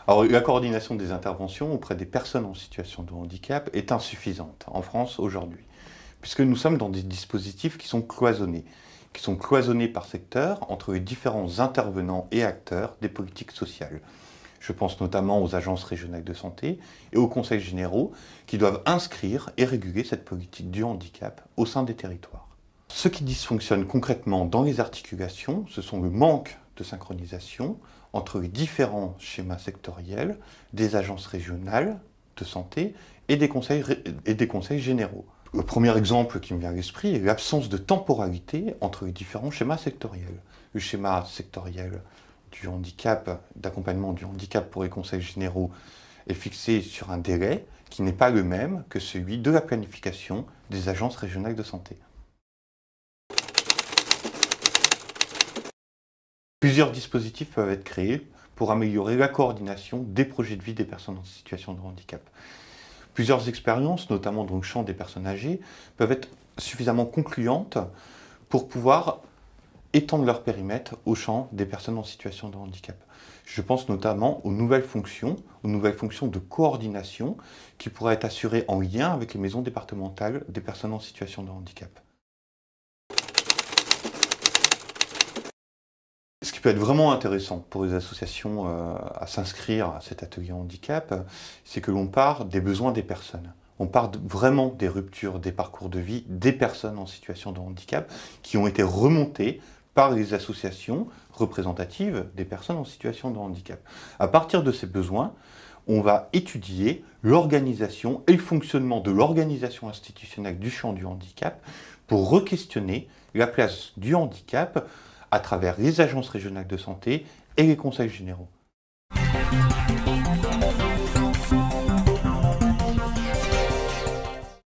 Alors, la coordination des interventions auprès des personnes en situation de handicap est insuffisante en France aujourd'hui, puisque nous sommes dans des dispositifs qui sont cloisonnés par secteur entre les différents intervenants et acteurs des politiques sociales. Je pense notamment aux agences régionales de santé et aux conseils généraux qui doivent inscrire et réguler cette politique du handicap au sein des territoires. Ce qui dysfonctionne concrètement dans les articulations, ce sont le manque de synchronisation entre les différents schémas sectoriels des agences régionales de santé et des conseils généraux. Le premier exemple qui me vient à l'esprit est l'absence de temporalité entre les différents schémas sectoriels. Le schéma sectoriel du handicap, d'accompagnement du handicap pour les conseils généraux est fixé sur un délai qui n'est pas le même que celui de la planification des agences régionales de santé. Plusieurs dispositifs peuvent être créés pour améliorer la coordination des projets de vie des personnes en situation de handicap. Plusieurs expériences, notamment dans le champ des personnes âgées, peuvent être suffisamment concluantes pour pouvoir étendre leur périmètre au champ des personnes en situation de handicap. Je pense notamment aux nouvelles fonctions de coordination qui pourraient être assurées en lien avec les maisons départementales des personnes en situation de handicap. Ce qui peut être vraiment intéressant pour les associations à s'inscrire à cet atelier handicap, c'est que l'on part des besoins des personnes. On part vraiment des ruptures des parcours de vie des personnes en situation de handicap qui ont été remontées par les associations représentatives des personnes en situation de handicap. À partir de ces besoins, on va étudier l'organisation et le fonctionnement de l'organisation institutionnelle du champ du handicap pour re-questionner la place du handicap à travers les agences régionales de santé et les conseils généraux.